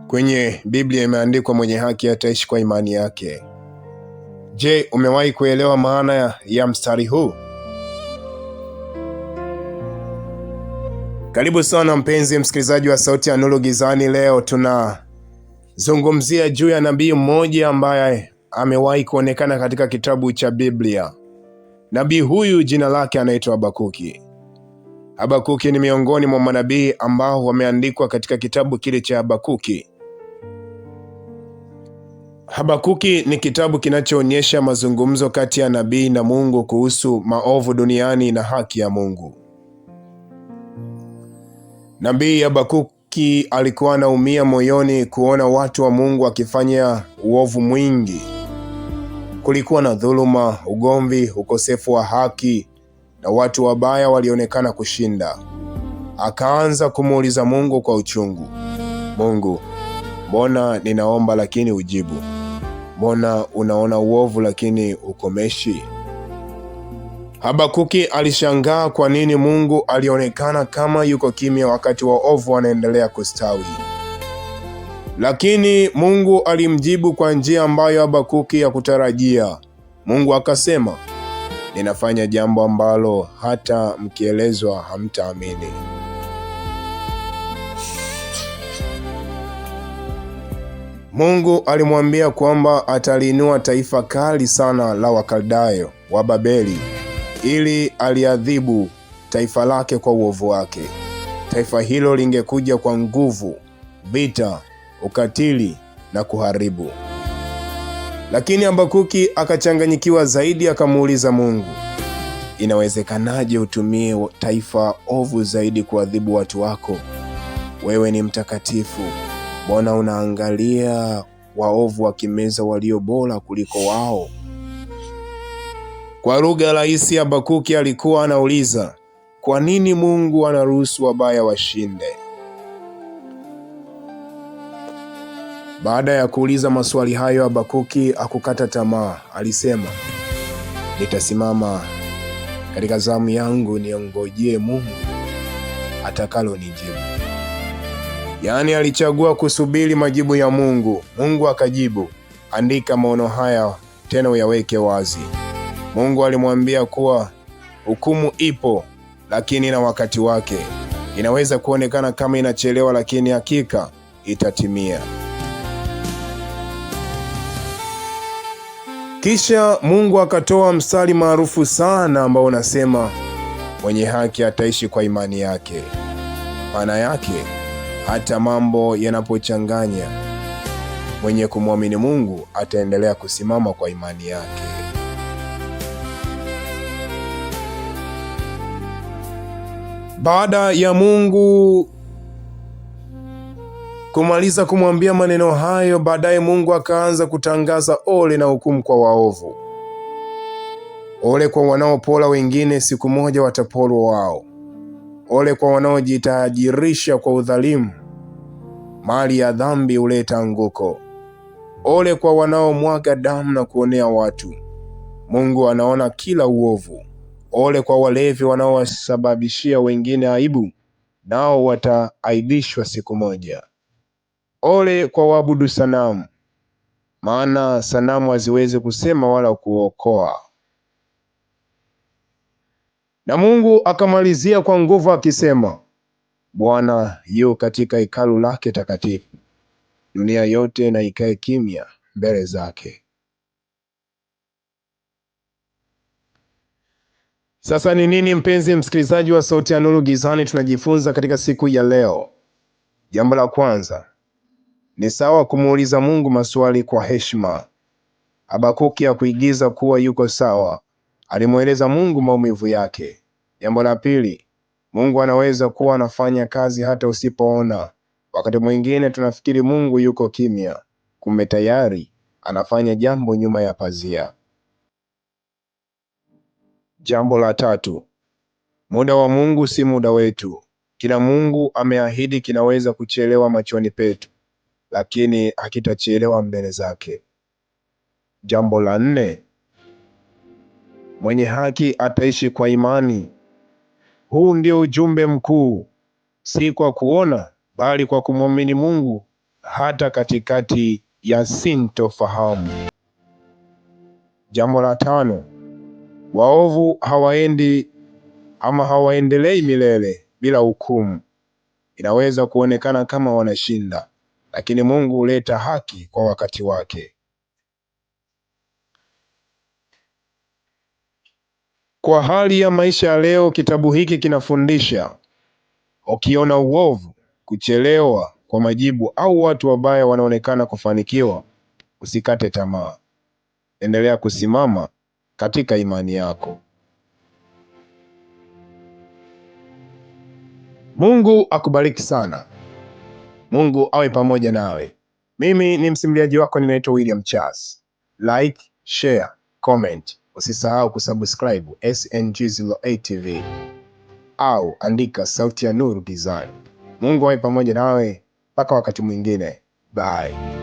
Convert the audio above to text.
Kwenye Biblia imeandikwa mwenye haki ataishi kwa imani yake. Je, umewahi kuelewa maana ya mstari huu? Karibu sana mpenzi msikilizaji wa Sauti ya Nuru Gizani. Leo tunazungumzia juu ya nabii mmoja ambaye amewahi kuonekana katika kitabu cha Biblia. Nabii huyu jina lake anaitwa Habakuki. Habakuki ni miongoni mwa manabii ambao wameandikwa katika kitabu kile cha Habakuki. Habakuki ni kitabu kinachoonyesha mazungumzo kati ya nabii na Mungu kuhusu maovu duniani na haki ya Mungu. Nabii Habakuki alikuwa anaumia moyoni kuona watu wa Mungu wakifanya uovu mwingi. Kulikuwa na dhuluma, ugomvi, ukosefu wa haki na watu wabaya walionekana kushinda. Akaanza kumuuliza Mungu kwa uchungu, Mungu, mbona ninaomba lakini ujibu? Mbona unaona uovu lakini ukomeshi? Habakuki alishangaa kwa nini Mungu alionekana kama yuko kimya wakati waovu wanaendelea kustawi. Lakini Mungu alimjibu kwa njia ambayo Habakuki hakutarajia. Mungu akasema, ninafanya jambo ambalo hata mkielezwa hamtaamini. Mungu alimwambia kwamba ataliinua taifa kali sana la Wakaldayo wa Babeli ili aliadhibu taifa lake kwa uovu wake. Taifa hilo lingekuja kwa nguvu, vita, ukatili na kuharibu. Lakini Habakuki akachanganyikiwa zaidi, akamuuliza Mungu, inawezekanaje utumie taifa ovu zaidi kuadhibu watu wako? Wewe ni mtakatifu. Mbona unaangalia waovu wakimeza walio bora kuliko wao? Kwa lugha rahisi, Habakuki alikuwa anauliza, kwa nini Mungu anaruhusu wabaya washinde? Baada ya kuuliza maswali hayo, Habakuki hakukata tamaa. Alisema, nitasimama katika zamu yangu niongojee Mungu atakalo nijibu. Yaani alichagua kusubiri majibu ya Mungu. Mungu akajibu, andika maono haya tena uyaweke wazi. Mungu alimwambia kuwa hukumu ipo, lakini na wakati wake. Inaweza kuonekana kama inachelewa, lakini hakika itatimia. Kisha Mungu akatoa mstari maarufu sana ambao unasema, mwenye haki ataishi kwa imani yake. Maana yake, hata mambo yanapochanganya, mwenye kumwamini Mungu ataendelea kusimama kwa imani yake. Baada ya Mungu kumaliza kumwambia maneno hayo, baadaye Mungu akaanza kutangaza ole na hukumu kwa waovu. Ole kwa wanaopola wengine, siku moja watapolwa wao. Ole kwa wanaojitajirisha kwa udhalimu, mali ya dhambi huleta anguko. Ole kwa wanaomwaga damu na kuonea watu, Mungu anaona kila uovu. Ole kwa walevi wanaowasababishia wengine aibu, nao wataaibishwa siku moja. Ole kwa waabudu sanamu, maana sanamu haziwezi kusema wala kuokoa. Na Mungu akamalizia kwa nguvu akisema, Bwana yu katika hekalu lake takatifu. Dunia yote na ikae kimya mbele zake. Sasa ni nini, mpenzi msikilizaji wa Sauti ya Nuru Gizani, tunajifunza katika siku ya leo? Jambo la kwanza, ni sawa kumuuliza Mungu maswali kwa heshima. Habakuki hakuigiza kuwa yuko sawa, alimweleza Mungu maumivu yake. Jambo la pili, Mungu anaweza kuwa anafanya kazi hata usipoona. Wakati mwingine tunafikiri Mungu yuko kimya, kumbe tayari anafanya jambo nyuma ya pazia. Jambo la tatu, muda wa Mungu si muda wetu. Kila Mungu ameahidi kinaweza kuchelewa machoni petu, lakini hakitachelewa mbele zake. Jambo la nne, mwenye haki ataishi kwa imani. Huu ndio ujumbe mkuu, si kwa kuona bali kwa kumwamini Mungu hata katikati ya sintofahamu. Jambo la 5, waovu hawaendelei milele bila hukumu. Inaweza kuonekana kama wanashinda, lakini Mungu huleta haki kwa wakati wake. Kwa hali ya maisha ya leo, kitabu hiki kinafundisha, ukiona uovu, kuchelewa kwa majibu au watu wabaya wanaonekana kufanikiwa, usikate tamaa. Endelea kusimama katika imani yako. Mungu akubariki sana. Mungu awe pamoja nawe. Mimi ni msimuliaji wako, ninaitwa William Charles. Like, share, comment. Usisahau kusubscribe SNG08 TV au andika Sauti ya Nuru Design. Mungu awe pamoja nawe mpaka wakati mwingine. Bye.